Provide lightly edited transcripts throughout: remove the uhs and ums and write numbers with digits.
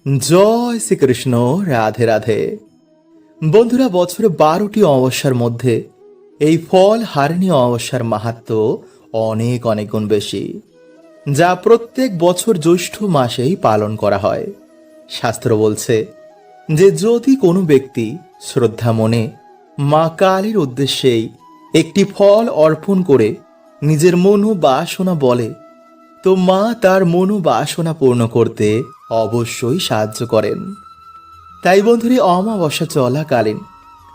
জয় শ্রীকৃষ্ণ। রাধে রাধে। বন্ধুরা, বছরে 12টি অমাবস্যার মধ্যে এই ফল হারিণী অমাবস্যার মাহাত্ম্য অনেক অনেক গুণ বেশি, যা প্রত্যেক বছর জ্যৈষ্ঠ মাসেই পালন করা হয়। শাস্ত্র বলছে যে যদি কোনো ব্যক্তি শ্রদ্ধা মনে মা কালীর উদ্দেশ্যেই একটি ফল অর্পণ করে নিজের মনোবাসনা বলে, তো মা তার মনোবাসনা পূর্ণ করতে অবশ্যই সাহায্য করেন। তাই বন্ধুরা, অমাবস্যা চলাকালীন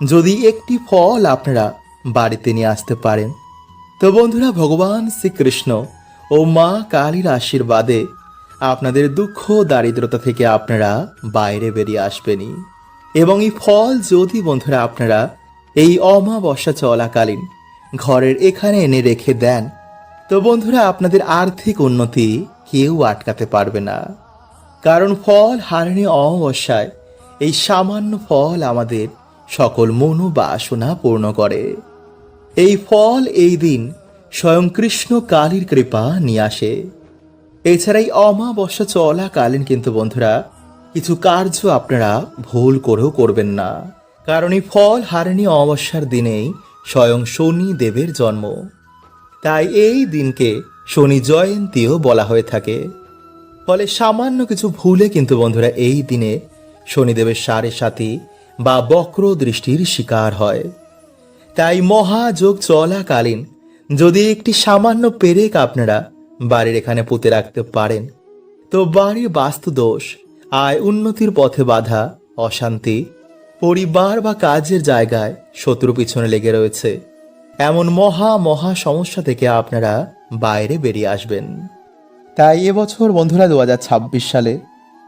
যদি একটি ফল আপনারা বাড়িতে নিয়ে আসতে পারেন, তো বন্ধুরা ভগবান শ্রীকৃষ্ণ ও মা কালীর আশীর্বাদে আপনাদের দুঃখ দারিদ্রতা থেকে আপনারা বাইরে বেরিয়ে আসবেনই। এবং এই ফল যদি বন্ধুরা আপনারা এই অমাবস্যা চলাকালীন ঘরের এখানে এনে রেখে দেন, তো বন্ধুরা আপনাদের আর্থিক উন্নতি কেউ আটকাতে পারবে না। কারণ ফল হারিণী অমাবস্যায় এই সামান্য ফল আমাদের সকল মনোবাসনা পূর্ণ করে। এই ফল এই দিন স্বয়ং কৃষ্ণ কালীর কৃপা নিয়ে আসে। এছাড়া এই অমাবস্যা চলাকালীন কিন্তু বন্ধুরা কিছু কার্য আপনারা ভুল করেও করবেন না। কারণ এই ফল হারিণী অমাবস্যার দিনেই স্বয়ং শনি দেবের জন্ম। তাই এই দিনকে শনি জয়ন্তীও বলা হয়ে থাকে। ফলে সামান্য কিছু ভুলে কিন্তু বন্ধুরা এই দিনে শনিদেবের সাড়ে সাথী বা বক্র দৃষ্টির শিকার হয়। তাই মহাযোগ চলাকালীন যদি একটি সামান্য পেরেক আপনারা বাড়ির এখানে পুঁতে রাখতে পারেন, তো বাড়ির বাস্তু দোষ, আয় উন্নতির পথে বাধা, অশান্তি, পরিবার বা কাজের জায়গায় শত্রু পিছনে লেগে রয়েছে, এমন মহা মহা সমস্যা থেকে আপনারা বাইরে বেরিয়ে আসবেন। তাই এবছর বন্ধুরা 2026 সালে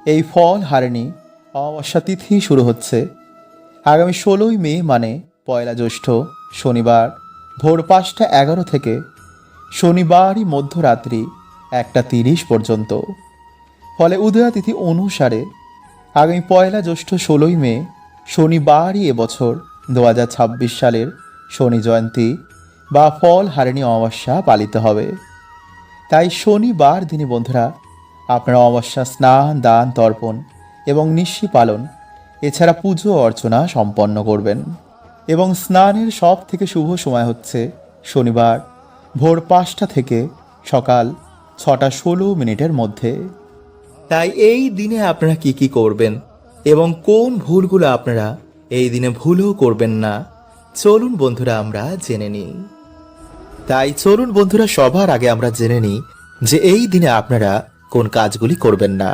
এই ফল হারিণী অমাবস্যা তিথি শুরু হচ্ছে আগামী 16ই মে, মানে পয়লা জ্যৈষ্ঠ শনিবার ভোর 5:11 থেকে শনিবারই মধ্যরাত্রি 1:30 পর্যন্ত। ফলে উদয়া তিথি অনুসারে আগামী পয়লা জ্যৈষ্ঠ 16ই মে শনিবারই এবছর 2026 সালের শনি জয়ন্তী বা ফল হারিণী অমাবস্যা পালিত হবে। তাই শনিবার দিনে বন্ধুরা আপনারা অমাবস্যা স্নান, দান, তর্পণ এবং নিশি পালন, এছাড়া পুজো অর্চনা সম্পন্ন করবেন। এবং স্নানের সব থেকে শুভ সময় হচ্ছে শনিবার ভোর 5টা থেকে সকাল 6:16 মধ্যে। তাই এই দিনে আপনারা কি কি করবেন এবং কোন ভুলগুলো আপনারা এই দিনে ভুলও করবেন না, চলুন বন্ধুরা আমরা জেনে নিই। তাই চলুন বন্ধুরা সবার আগে আমরা জেনে নিই যে এই দিনে আপনারা কোন কাজগুলি করবেন না।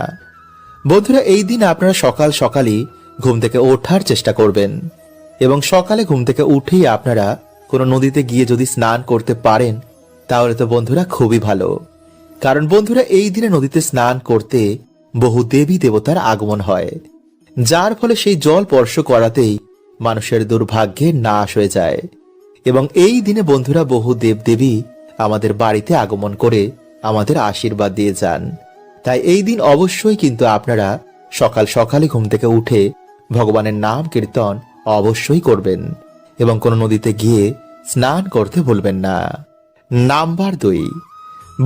বন্ধুরা, এই দিন আপনারা সকাল সকালই ঘুম থেকে ওঠার চেষ্টা করবেন এবং সকালে ঘুম থেকে উঠেই আপনারা কোনো নদীতে গিয়ে যদি স্নান করতে পারেন তাহলে তো বন্ধুরা খুবই ভালো। কারণ বন্ধুরা এই দিনে নদীতে স্নান করতে বহু দেবী দেবতার আগমন হয়, যার ফলে সেই জল স্পর্শ করাতেই মানুষের দুর্ভাগ্যের নাশ হয়ে যায়। এবং এই দিনে বন্ধুরা বহু দেবদেবী আমাদের বাড়িতে আগমন করে আমাদের আশীর্বাদ দিয়ে যান। তাই এই দিন অবশ্যই কিন্তু আপনারা সকাল সকালে ঘুম থেকে উঠে ভগবানের নাম কীর্তন অবশ্যই করবেন এবং কোনো নদীতে গিয়ে স্নান করতে ভুলবেন না। নাম্বার 2,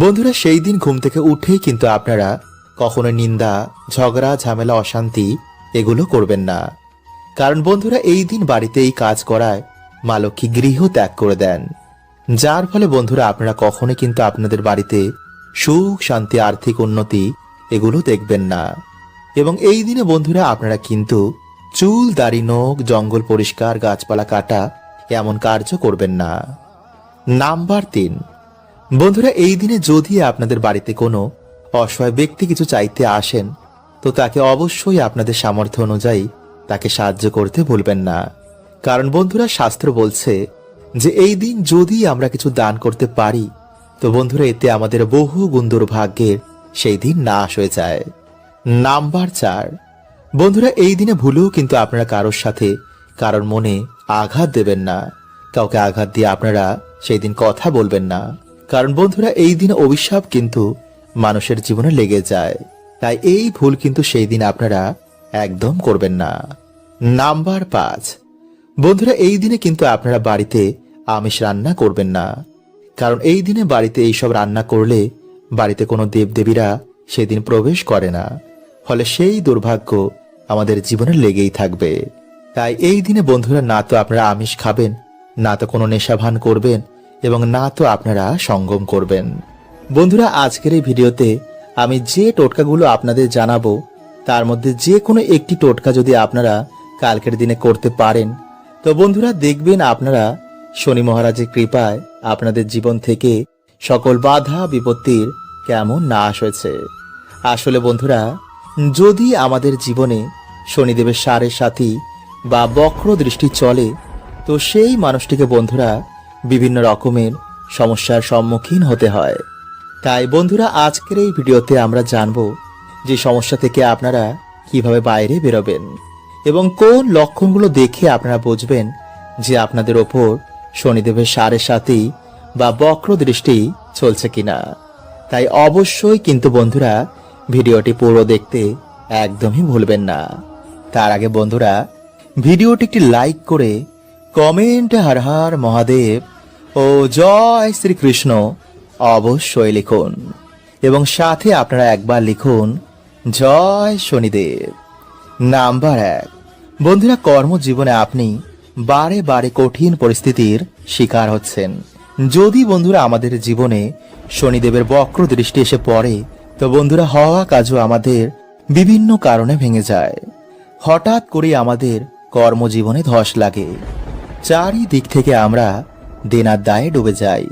বন্ধুরা সেই দিন ঘুম থেকে উঠেই কিন্তু আপনারা কখনো নিন্দা, ঝগড়া, ঝামেলা, অশান্তি এগুলো করবেন না। কারণ বন্ধুরা এই দিন বাড়িতে এই কাজ করায় মা লক্ষ্মী গৃহ ত্যাগ করে দেন, যার ফলে বন্ধুরা আপনারা কখনোই কিন্তু আপনাদের বাড়িতে সুখ, শান্তি, আর্থিক উন্নতি এগুলো দেখবেন না। এবং এই দিনে বন্ধুরা আপনারা কিন্তু চুল, দাড়ি, নখ, জঙ্গল পরিষ্কার, গাছপালা কাটা এমন কার্য করবেন না। নাম্বার 3, বন্ধুরা এই দিনে যদি আপনাদের বাড়িতে কোনো অসহায় ব্যক্তি কিছু চাইতে আসেন, তো তাকে অবশ্যই আপনাদের সামর্থ্য অনুযায়ী তাকে সাহায্য করতে ভুলবেন না। কারণ বন্ধুরা শাস্ত্র বলছে যে এই দিন যদি আমরা কিছু দান করতে পারি, তো বন্ধুরা এতে আমাদের বহু গুণ দুর্ভাগ্যের সেই দিন নাশ হয়ে যায়। নাম্বার 4, বন্ধুরা এই দিনে ভুলেও কিন্তু আপনারা কারোর সাথে কারোর মনে আঘাত দেবেন না। কাউকে আঘাত দিয়ে আপনারা সেই দিন কথা বলবেন না। কারণ বন্ধুরা এই দিনে অভিশাপ কিন্তু মানুষের জীবনে লেগে যায়। তাই এই ভুল কিন্তু সেই দিন আপনারা একদম করবেন না। নাম্বার 5, বন্ধুরা এই দিনে কিন্তু আপনারা বাড়িতে আমিষ রান্না করবেন না। কারণ এই দিনে বাড়িতে এইসব রান্না করলে বাড়িতে কোনো দেবদেবীরা সেদিন প্রবেশ করে না। ফলে সেই দুর্ভাগ্য আমাদের জীবনে লেগেই থাকবে। তাই এই দিনে বন্ধুরা না তো আপনারা আমিষ খাবেন, না তো কোনো নেশাভান করবেন, এবং না তো আপনারা সঙ্গম করবেন। বন্ধুরা, আজকের এই ভিডিওতে আমি যে টোটকাগুলো আপনাদের জানাবো তার মধ্যে যে কোনো একটি টোটকা যদি আপনারা কালকের দিনে করতে পারেন, তো বন্ধুরা দেখবেন আপনারা শনি মহারাজের কৃপায় আপনাদের জীবন থেকে সকল বাধা বিপত্তির কেমন নাশ হয়েছে। আসলে বন্ধুরা, যদি আমাদের জীবনে শনিদেবের সাড়ে সাথী বা বক্র দৃষ্টি চলে, তো সেই মানুষটিকে বন্ধুরা বিভিন্ন রকমের সমস্যার সম্মুখীন হতে হয়। তাই বন্ধুরা, আজকের এই ভিডিওতে আমরা জানব যে সমস্যা থেকে আপনারা কিভাবে বাইরে বেরোবেন এবং কোন লক্ষণগুলো দেখে আপনারা বুঝবেন যে আপনাদের ওপর শনিদেবের সাড়ে সাথী বা বক্র দৃষ্টি চলছে কিনা। তাই অবশ্যই কিন্তু বন্ধুরা ভিডিওটি পুরো দেখতে একদমই ভুলবেন না। তার আগে বন্ধুরা ভিডিওটি একটি লাইক করে কমেন্টে হর হর মহাদেব ও জয় শ্রীকৃষ্ণ অবশ্যই লিখুন, এবং সাথে আপনারা একবার লিখুন জয় শনিদেব। নাম্বার 1, বন্ধুরা কর্মজীবনে আপনি বারে বারে কঠিন পরিস্থিতির শিকার হচ্ছেন। যদি বন্ধুরা আমাদের জীবনে শনিদেবের বক্র দৃষ্টি এসে পড়ে, তো বন্ধুরা হওয়া কাজও আমাদের বিভিন্ন কারণে ভেঙে যায়। হঠাৎ করে আমাদের কর্মজীবনে ধস লাগে, চারিদিক থেকে আমরা দেনার দায়ে ডুবে যাই,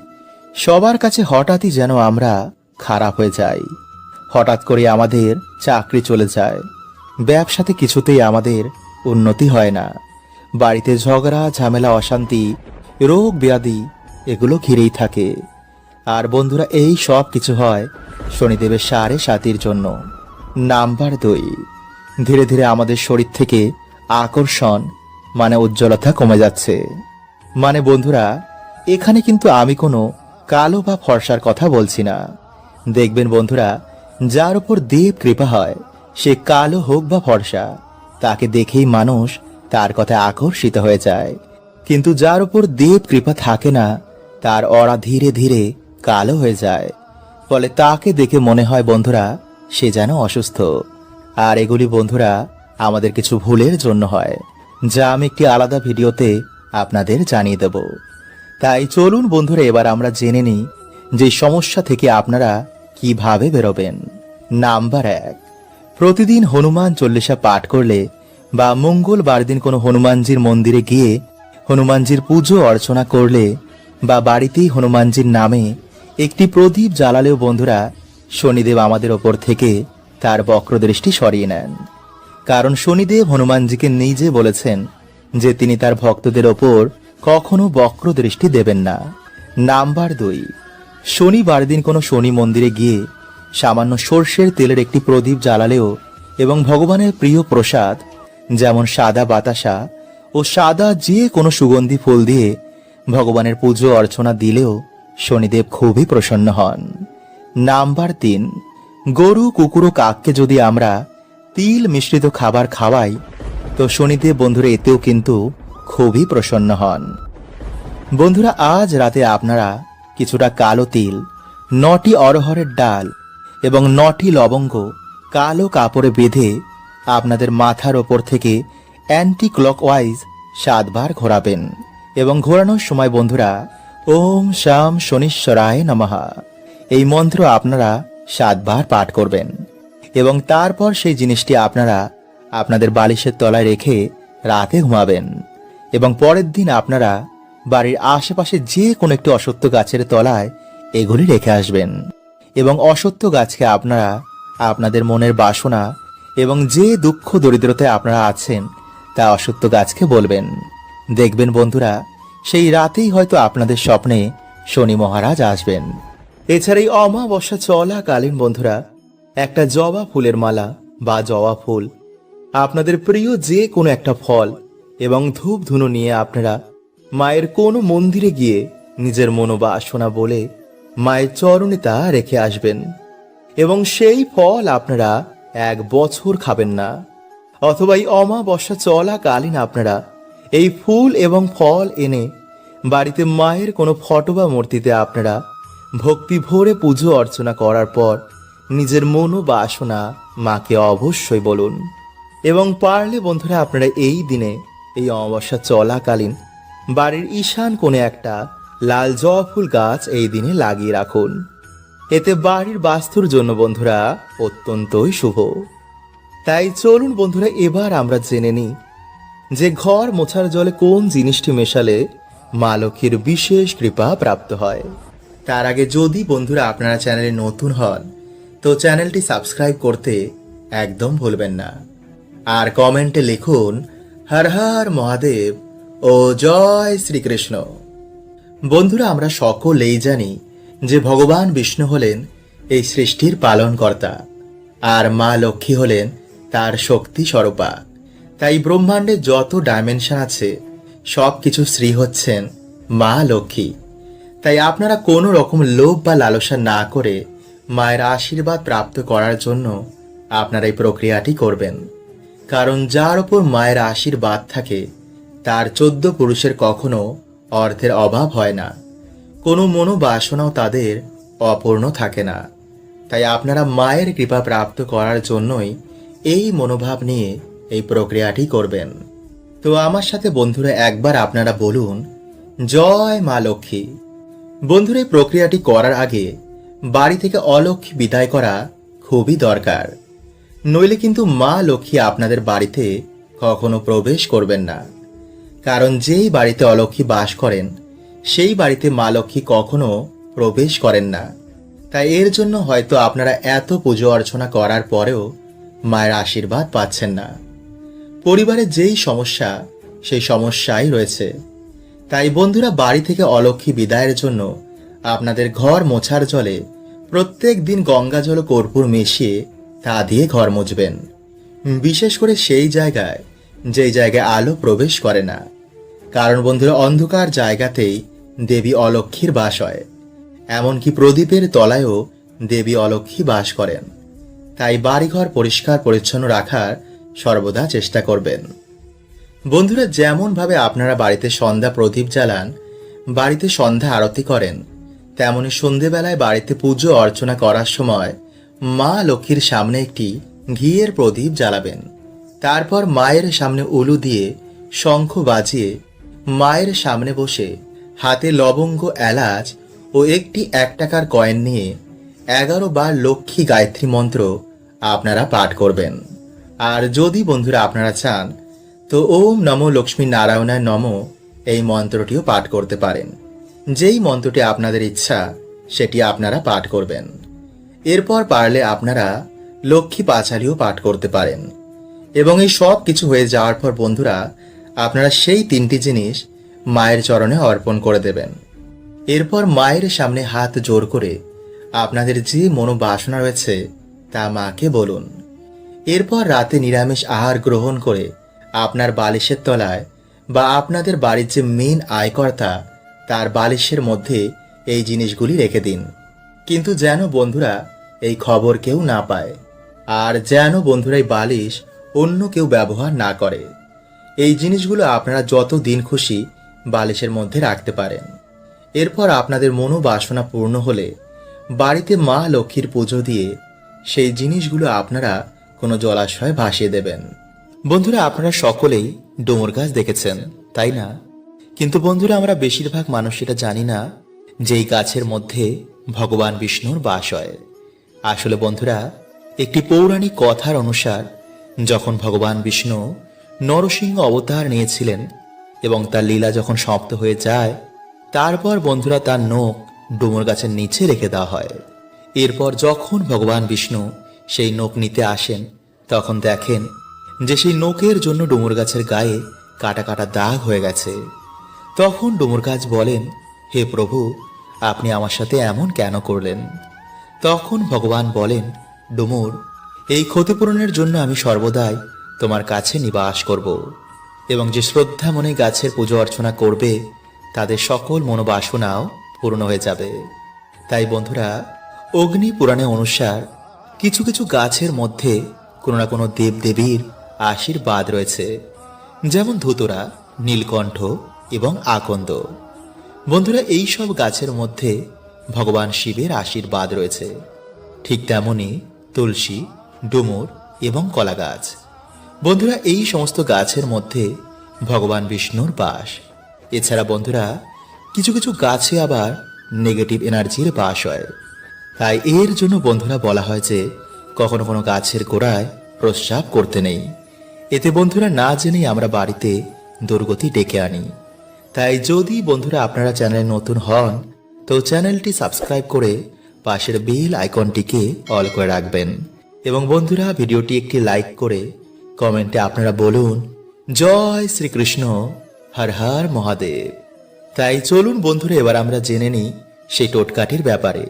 সবার কাছে হঠাৎই যেন আমরা খারাপ হয়ে যাই। হঠাৎ করে আমাদের চাকরি চলে যায়, ব্যবসাতে কিছুতেই আমাদের উন্নতি হয় না, বাড়িতে ঝগড়া ঝামেলা অশান্তি রোগ ব্যাধি এগুলো ঘিরেই থাকে। আর বন্ধুরা এই সব কিছু হয় শনিদেবের সাড়ে সাতির জন্য। নাম্বার 2, ধীরে ধীরে আমাদের শরীর থেকে আকর্ষণ মানে উজ্জ্বলতা কমে যাচ্ছে। মানে বন্ধুরা এখানে কিন্তু আমি কোনো কালো বা ফর্সার কথা বলছি না। দেখবেন বন্ধুরা যার উপর দেব কৃপা হয়, সে কালো হোক বা ফর্সা, তাকে দেখেই মানুষ তার কথায় আকর্ষিত হয়ে যায়। কিন্তু যার উপর দেব কৃপা থাকে না, তার অরা ধীরে ধীরে কালো হয়ে যায়, ফলে তাকে দেখে মনে হয় বন্ধুরা সে যেন অসুস্থ। আর এগুলি বন্ধুরা আমাদের কিছু ভুলের জন্য হয়, যা আমি একটি আলাদা ভিডিওতে আপনাদের জানিয়ে দেব। তাই চলুন বন্ধুরা এবার আমরা জেনে নিই যে সমস্যা থেকে আপনারা কিভাবে বেরোবেন। নাম্বার 1, প্রতিদিন হনুমান চল্লিশা পাঠ করলে বা মঙ্গলবার দিন কোনো হনুমানজির মন্দিরে গিয়ে হনুমানজির পুজো অর্চনা করলে বা বাড়িতেই হনুমানজির নামে একটি প্রদীপ জ্বালালেও বন্ধুরা শনিদেব আমাদের ওপর থেকে তার বক্রদৃষ্টি সরিয়ে নেন। কারণ শনিদেব হনুমানজিকে নিজে বলেছেন যে তিনি তার ভক্তদের ওপর কখনো বক্র দৃষ্টি দেবেন না। নাম্বার 2, শনিবার দিন কোনো শনি মন্দিরে গিয়ে সামান্য সর্ষের তেলের একটি প্রদীপ জ্বালালেও এবং ভগবানের প্রিয় প্রসাদ যেমন সাদা বাতাসা ও সাদা যে কোনো সুগন্ধি ফুল দিয়ে ভগবানের পুজো অর্চনা দিলেও শনিদেব খুবই প্রসন্ন হন। নাম্বার 3, গরু কুকুর ও কাককে যদি আমরা তিল মিশ্রিত খাবার খাওয়াই, তো শনিদেব বন্ধুরা এতেও কিন্তু খুবই প্রসন্ন হন। বন্ধুরা আজ রাতে আপনারা কিছুটা কালো তিল, 9টি অরহরের ডাল এবং 9টি লবঙ্গ কালো কাপড়ে বেঁধে আপনাদের মাথার ওপর থেকে অ্যান্টি ক্লকওয়াইজ 7 বার ঘোরাবেন, এবং ঘোরানোর সময় বন্ধুরা ওম শাম শনিশ্বরায় নমঃ এই মন্ত্র আপনারা 7 বার পাঠ করবেন, এবং তারপর সেই জিনিসটি আপনারা আপনাদের বালিশের তলায় রেখে রাতে ঘুমাবেন। এবং পরের দিন আপনারা বাড়ির আশেপাশে যে কোনো একটি অশ্বত্থ গাছের তলায় এগুলি রেখে আসবেন, এবং অশ্বত্থ গাছকে আপনারা আপনাদের মনের বাসনা এবং যে দুঃখ দরিদ্রতায় আপনারা আছেন তা অশ্বত্থ গাছকে বলবেন। দেখবেন বন্ধুরা সেই রাতেই হয়তো আপনাদের স্বপ্নে শনি মহারাজ আসবেন। এছাড়া এই অমাবস্যা চলাকালীন বন্ধুরা একটা জবা ফুলের মালা বা জবা ফুল, আপনাদের প্রিয় যে কোনো একটা ফল এবং ধূপ ধুনো নিয়ে আপনারা মায়ের কোনো মন্দিরে গিয়ে নিজের মনোবাসনা বলে মায়ের চরণে তা রেখে আসবেন, এবং সেই ফল আপনারা 1 বছর খাবেন না। অথবা এই অমাবস্যা চলাকালীন আপনারা এই ফুল এবং ফল এনে বাড়িতে মায়ের কোনো ফটো বা মূর্তিতে আপনারা ভক্তি ভরে পুজো অর্চনা করার পর নিজের মন ও বাসনা মাকে অবশ্যই বলুন। এবং পারলে বন্ধুরা আপনারা এই দিনে এই অমাবস্যা চলাকালীন বাড়ির ঈশান কোণে একটা লাল জবা ফুল গাছ এই দিনে লাগিয়ে রাখুন। এতে বাড়ির বাস্তুর জন্য বন্ধুরা অত্যন্তই শুভ। তাই চলুন বন্ধুরা এবার আমরা জেনে নিই যে ঘর মোছার জলে কোন জিনিসটি মেশালে মা লক্ষ্মীর বিশেষ কৃপা প্রাপ্ত হয়। তার আগে যদি বন্ধুরা আপনারা চ্যানেলে নতুন হন তো চ্যানেলটি সাবস্ক্রাইব করতে একদম ভুলবেন না। আর কমেন্টে লিখুন হর হর মহাদেব ও জয় শ্রীকৃষ্ণ। বন্ধুরা আমরা সকলেই জানি যে ভগবান বিষ্ণু হলেন এই সৃষ্টির পালনকর্তা, আর মা লক্ষ্মী হলেন তার শক্তি স্বরূপা। তাই ব্রহ্মাণ্ডে যত ডাইমেনশন আছে সব কিছু শ্রী হচ্ছেন মা লক্ষ্মী। তাই আপনারা কোনো রকম লোভ বা লালসা না করে মায়ের আশীর্বাদ প্রাপ্ত করার জন্য আপনারা এই প্রক্রিয়াটি করবেন। কারণ যার ওপর মায়ের আশীর্বাদ থাকে তার 14 পুরুষের কখনো অর্থের অভাব হয় না, কোনো মনোবাসনাও তাদের অপূর্ণ থাকে না। তাই আপনারা মায়ের কৃপা প্রাপ্ত করার জন্যই এই মনোভাব নিয়ে এই প্রক্রিয়াটি করবেন। তো আমার সাথে বন্ধুরা একবার আপনারা বলুন জয় মা লক্ষ্মী। বন্ধুরা এই প্রক্রিয়াটি করার আগে বাড়ি থেকে অলক্ষ্মী বিদায় করা খুবই দরকার, নইলে কিন্তু মা লক্ষ্মী আপনাদের বাড়িতে কখনো প্রবেশ করবেন না। কারণ যেই বাড়িতে অলক্ষ্মী বাস করেন সেই বাড়িতে মা লক্ষ্মী কখনো প্রবেশ করেন না। তাই এর জন্য হয়তো আপনারা এত পুজো অর্চনা করার পরেও মায়ের আশীর্বাদ পাচ্ছেন না। পরিবারে যেই সমস্যা সেই সমস্যাই রয়েছে। তাই বন্ধুরা বাড়ি থেকে অলক্ষ্মী বিদায়ের জন্য আপনাদের ঘর মোছার জলে প্রত্যেক দিন গঙ্গা জল ও কর্পূর মিশিয়ে তা দিয়ে ঘর মুছবেন। বিশেষ করে সেই জায়গায় যেই জায়গায় আলো প্রবেশ করে না। কারণ বন্ধুরা অন্ধকার জায়গাতেই দেবী অলক্ষ্মীর বাস হয়, এমনকি প্রদীপের তলায়ও দেবী অলক্ষ্মী বাস করেন। তাই বাড়িঘর পরিষ্কার পরিচ্ছন্ন রাখার সর্বদা চেষ্টা করবেন। বন্ধুরা যেমন ভাবে আপনারা বাড়িতে সন্ধ্যা প্রদীপ জ্বালান, বাড়িতে সন্ধ্যা আরতি করেন, তেমনি সন্ধেবেলায় বাড়িতে পুজো অর্চনা করার সময় মা লক্ষ্মীর সামনে একটি ঘিয়ের প্রদীপ জ্বালাবেন। তারপর মায়ের সামনে উলু দিয়ে শঙ্খ বাজিয়ে মায়ের সামনে বসে হাতে লবঙ্গ, এলাচ ও একটি 1 টাকার কয়েন নিয়ে 11 বার লক্ষ্মী গায়ত্রী মন্ত্র আপনারা পাঠ করবেন। আর যদি বন্ধুরা আপনারা চান তো ওম নমো লক্ষ্মী নারায়ণায় নমো এই মন্ত্রটিও পাঠ করতে পারেন। যেই মন্ত্রটি আপনাদের ইচ্ছা সেটি আপনারা পাঠ করবেন। এরপর পারলে আপনারা লক্ষ্মী পাঁচালীও পাঠ করতে পারেন। এবং এই সব কিছু হয়ে যাওয়ার পর বন্ধুরা আপনারা সেই 3টি জিনিস মায়ের চরণে অর্পণ করে দেবেন। এরপর মায়ের সামনে হাত জোর করে আপনাদের যে মনোবাসনা রয়েছে তা মাকে বলুন। এরপর রাতে নিরামিষ আহার গ্রহণ করে আপনার বালিশের তলায় বা আপনাদের বাড়ির যে মেন আয়কর্তা তার বালিশের মধ্যে এই জিনিসগুলি রেখে দিন। কিন্তু যেন বন্ধুরা এই খবর কেউ না পায়, আর যেন বন্ধুরা এই বালিশ অন্য কেউ ব্যবহার না করে। এই জিনিসগুলো আপনারা যত দিন খুশি বালিশের মধ্যে রাখতে পারেন। এরপর আপনাদের মনোবাসনা পূর্ণ হলে বাড়িতে মা লক্ষ্মীর পুজো দিয়ে সেই জিনিসগুলো আপনারা কোনো জলাশয়ে ভাসিয়ে দেবেন। বন্ধুরা আপনারা সকলেই ডুমুর গাছ দেখেছেন, তাই না? কিন্তু বন্ধুরা আমরা বেশিরভাগ মানুষ এটা জানি না যে এই গাছের মধ্যে ভগবান বিষ্ণুর বাস হয়। আসলে বন্ধুরা একটি পৌরাণিক কথার অনুসার যখন ভগবান বিষ্ণু নরসিংহ অবতার নিয়েছিলেন এবং তার লীলা যখন সমাপ্ত হয়ে যায়, তারপর বন্ধুরা তার নখ ডুমুর গাছের নিচে রেখে দেওয়া হয়। এরপর যখন ভগবান বিষ্ণু সেই নখ নিতে আসেন তখন দেখেন যে সেই নখের জন্য ডুমুর গাছের গায়ে কাটা কাটা দাগ হয়ে গেছে। তখন ডুমুর গাছ বলেন, হে প্রভু, আপনি আমার সাথে এমন কেন করলেন? তখন ভগবান বলেন, ডুমুর, এই ক্ষতিপূরণের জন্য আমি সর্বদাই তোমার কাছে নিবাস করব এবং যে শ্রদ্ধা মনে গাছের পুজো অর্চনা করবে তাদের সকল মনোবাসনাও পূর্ণ হয়ে যাবে। তাই বন্ধুরা অগ্নি পুরাণে অনুসার কিছু কিছু গাছের মধ্যে কোনো না কোনো দেবদেবীর আশীর্বাদ রয়েছে, যেমন ধুতরা, নীলকণ্ঠ এবং আকন্দ। বন্ধুরা এই সব গাছের মধ্যে ভগবান শিবের আশীর্বাদ রয়েছে। ঠিক তেমনি তুলসী, ডুমুর এবং কলা গাছ। বন্ধুরা, এই সমস্ত গাছের মধ্যে ভগবান বিষ্ণুর বাস। এছাড়া বন্ধুরা, কিছু কিছু গাছে আবার নেগেটিভ এনার্জির বাস হয়। তাই এর জন্য বন্ধুরা বলা হয় যে কখনো কোনো গাছের গোড়ায় প্রস্রাব করতে নেই। এতে বন্ধুরা না জেনেই আমরা বাড়িতে দুর্গতি ডেকে আনি। তাই যদি বন্ধুরা আপনারা চ্যানেলে নতুন হন তো চ্যানেলটি সাবস্ক্রাইব করে পাশের বেল আইকনটিকে অল করে রাখবেন। এবং বন্ধুরা, ভিডিওটি একটি লাইক করে কমেন্টে আপনারা বলুন জয় শ্রীকৃষ্ণ, হর হর মহাদেব। তাই চলুন বন্ধুরা, এবার আমরা জেনে নিই সেই টোটকাটির ব্যাপারে।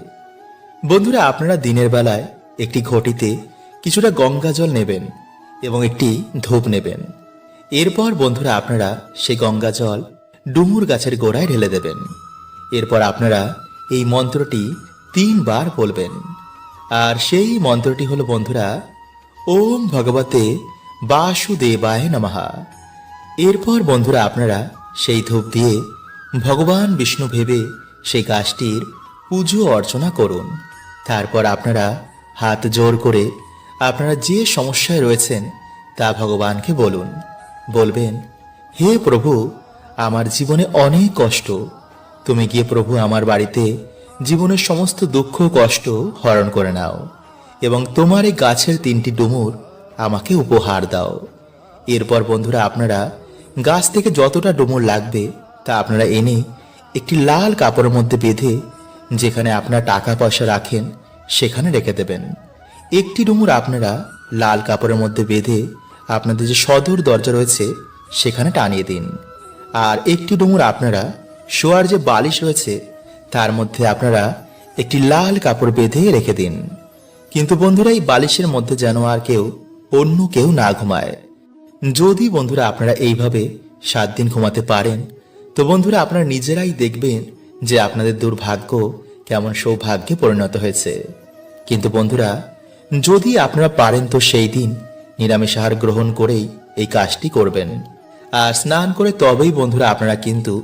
বন্ধুরা, আপনারা দিনের বেলায় একটি ঘটিতে কিছুটা গঙ্গা জল নেবেন এবং একটি ধূপ নেবেন। এরপর বন্ধুরা আপনারা সেই গঙ্গা জল ডুমুর গাছের গোড়ায় ঢেলে দেবেন। এরপর আপনারা এই মন্ত্রটি 3 বার বলবেন। আর সেই মন্ত্রটি হলো বন্ধুরা, ওম ভগবতে বাসুদেবায় নমঃ। এরপর বন্ধুরা আপনারা সেই ধূপ দিয়ে ভগবান বিষ্ণু ভেবে সেই গাছটির পুজো অর্চনা করুন। তারপর আপনারা হাত জোর করে আপনারা যে সমস্যায় রয়েছেন তা ভগবানকে বলুন। বলবেন, হে প্রভু, আমার জীবনে অনেক কষ্ট, তুমি গিয়ে প্রভু আমার বাড়িতে জীবনের সমস্ত দুঃখ কষ্ট হরণ করে নাও এবং তোমার এই গাছের 3টি ডুমুর আমাকে উপহার দাও। এরপর বন্ধুরা আপনারা গাছ থেকে যতটা ডুমুর লাগবে তা আপনারা এনে একটি লাল কাপড়ের মধ্যে বেঁধে যেখানে আপনারা টাকা পয়সা রাখেন সেখানে রেখে দেবেন। একটি ডুমুর আপনারা লাল কাপড়ের মধ্যে বেঁধে আপনাদের যে সদর দরজা রয়েছে সেখানে টানিয়ে দিন। আর একটি ডুমুর আপনারা শোয়ার যে বালিশ রয়েছে তার মধ্যে আপনারা একটি লাল কাপড় বেঁধে রেখে দিন। কিন্তু বন্ধুরা, এই বালিশের মধ্যে যেন আর অন্য কেউ না ঘুমায়। যদি বন্ধুরা আপনারা এইভাবে 7 দিন ঘুমাতে পারেন তো বন্ধুরা আপনারা নিজেরাই দেখবেন যে আপনাদের দুর্ভাগ্য কেমন সৌভাগ্যে পরিণত হয়েছে। কিন্তু বন্ধুরা, যদি আপনারা পারেন তো সেই দিন নিরামিষ আহার গ্রহণ করেই এই কাজটি করবেন। আর স্নান করে তবেই বন্ধুরা আপনারা কিন্তু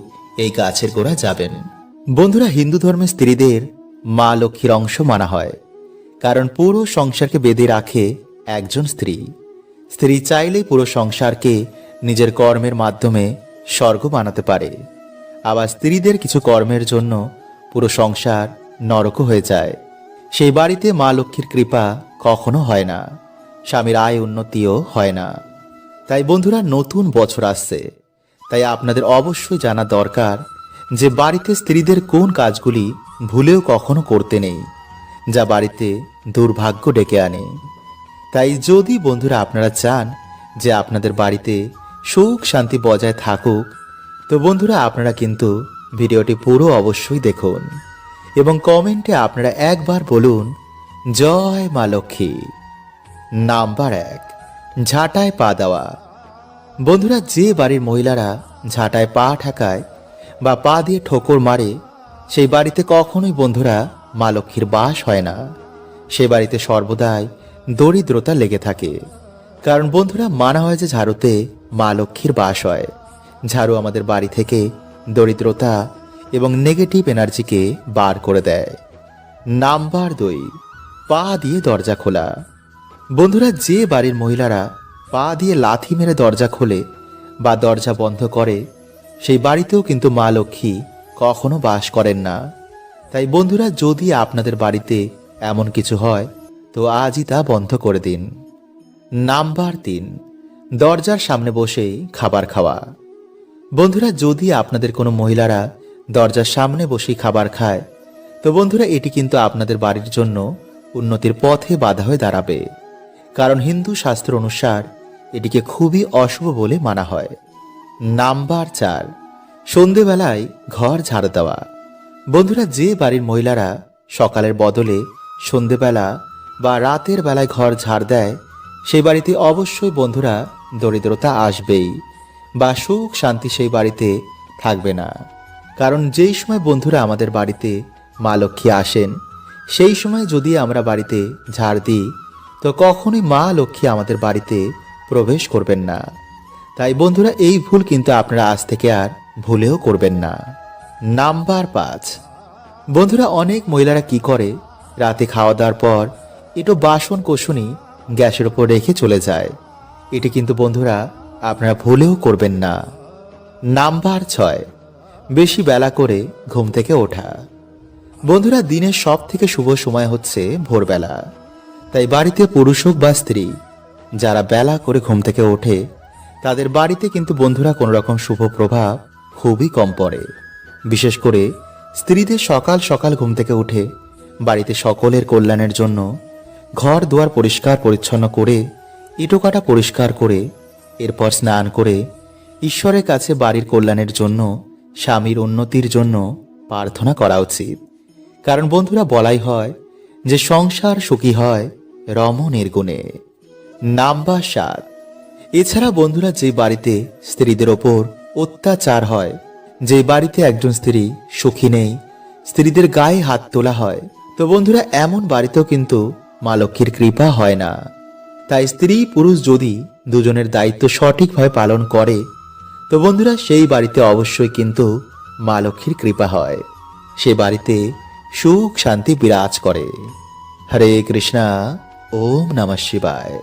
এই গাছের গোড়া যাবেন। বন্ধুরা, হিন্দু ধর্মের স্ত্রীদের মা লক্ষ্মীর অংশ মানা হয়, কারণ পুরো সংসারকে বেঁধে রাখে একজন স্ত্রী। স্ত্রী চাইলেই পুরো সংসারকে নিজের কর্মের মাধ্যমে স্বর্গ বানাতে পারে। আবার স্ত্রীদের কিছু কর্মের জন্য পুরো সংসার নরক হয়ে যায়। সেই বাড়িতে মা লক্ষ্মীর কৃপা কখনো হয় না, স্বামীর আয় উন্নতিও হয় না। তাই বন্ধুরা, নতুন বছর আসছে, তাই আপনাদের অবশ্যই জানা দরকার যে বাড়িতে স্ত্রীদের কোন কাজগুলি ভুলেও কখনো করতে নেই, যা বাড়িতে দুর্ভাগ্য ডেকে আনে। তাই যদি বন্ধুরা আপনারা চান যে আপনাদের বাড়িতে সুখ শান্তি বজায় থাকুক তো বন্ধুরা আপনারা কিন্তু ভিডিওটি পুরো অবশ্যই দেখুন এবং কমেন্টে আপনারা একবার বলুন জয় মা লক্ষ্মী। নাম্বার 1, ঝাঁটায় পা দেওয়া। বন্ধুরা, যে বাড়ির মহিলারা ঝাঁটায় পা ঠেকায় বা পা দিয়ে ঠোকর মারে সেই বাড়িতে কখনোই বন্ধুরা মা লক্ষ্মীর বাস হয় না। সে বাড়িতে সর্বদাই দরিদ্রতা লেগে থাকে। কারণ বন্ধুরা মানা হয় যে ঝাড়ুতে মা লক্ষ্মীর বাস হয়। ঝাড়ু আমাদের বাড়ি থেকে দরিদ্রতা এবং নেগেটিভ এনার্জিকে বার করে দেয়। নাম্বার 2, পা দিয়ে দরজা খোলা। বন্ধুরা, যে বাড়ির মহিলারা পা দিয়ে লাথি মেরে দরজা খোলে বা দরজা বন্ধ করে সেই বাড়িতেও কিন্তু মা লক্ষ্মী কখনো বাস করেন না। তাই বন্ধুরা, যদি আপনাদের বাড়িতে এমন কিছু হয় তো আজই তা বন্ধ করে দিন। নাম্বার 3, দরজার সামনে বসেই খাবার খাওয়া। বন্ধুরা, যদি আপনাদের কোনো মহিলারা দরজার সামনে বসেই খাবার খায় তো বন্ধুরা এটি কিন্তু আপনাদের বাড়ির জন্য উন্নতির পথে বাধা হয়ে দাঁড়াবে। কারণ হিন্দু শাস্ত্র অনুসার এটিকে খুবই অশুভ বলে মানা হয়। নাম্বার 4, সন্ধেবেলায় ঘর ঝাড় দেওয়া। বন্ধুরা, যে বাড়ির মহিলারা সকালের বদলে সন্ধেবেলা বা রাতের বেলায় ঘর ঝাড় দেয় সেই বাড়িতে অবশ্যই বন্ধুরা দরিদ্রতা আসবেই বা সুখ শান্তি সেই বাড়িতে থাকবে না। কারণ যেই সময় বন্ধুরা আমাদের বাড়িতে মা লক্ষ্মী আসেন সেই সময় যদি আমরা বাড়িতে ঝাড় দিই তো কখনোই মা লক্ষ্মী আমাদের বাড়িতে প্রবেশ করবেন না। তাই বন্ধুরা এই ভুল কিন্তু আপনারা আজ থেকে আর ভুলেও করবেন না। নাম্বার 5, বন্ধুরা অনেক মহিলারা কি করে রাতে খাওয়া দাওয়ার পর একটু বাসন কোসনি গ্যাসের ওপর রেখে চলে যায়। এটি কিন্তু বন্ধুরা আপনারা ভুলেও করবেন না। নাম্বার 6, বেশি বেলা করে ঘুম থেকে ওঠা। বন্ধুরা, দিনের সব থেকে শুভ সময় হচ্ছে ভোরবেলা। তাই বাড়িতে পুরুষ হোক বা স্ত্রী, যারা বেলা করে ঘুম থেকে ওঠে তাদের বাড়িতে কিন্তু বন্ধুরা কোনো রকম শুভ প্রভাব খুবই কম পড়ে। বিশেষ করে স্ত্রীদের সকাল সকাল ঘুম থেকে উঠে বাড়িতে সকলের কল্যাণের জন্য ঘর দুয়ার পরিষ্কার পরিচ্ছন্ন করে, ইটোকাটা পরিষ্কার করে, এরপর স্নান করে ঈশ্বরের কাছে বাড়ির কল্যাণের জন্য, স্বামীর উন্নতির জন্য প্রার্থনা করা উচিত। কারণ বন্ধুরা, বলাই হয় যে সংসার সুখী হয় রমণের গুণে। নাম্বার 7, এছাড়া বন্ধুরা, যে বাড়িতে স্ত্রীদের ওপর অত্যাচার হয়, যে বাড়িতে একজন স্ত্রী সুখী নেই, স্ত্রীদের গায়ে হাত তোলা হয়, তো বন্ধুরা এমন বাড়িতেও কিন্তু মা লক্ষ্মীর কৃপা হয় না। তাই স্ত্রী পুরুষ যদি দুজনের দায়িত্ব সঠিকভাবে পালন করে, তো বন্ধুরা সেই বাড়িতে অবশ্যই কিন্তু মা লক্ষ্মীর কৃপা হয়। সে বাড়িতে সুখ শান্তি বিরাজ করে। হরে কৃষ্ণা, ওম নমঃ শিবায়।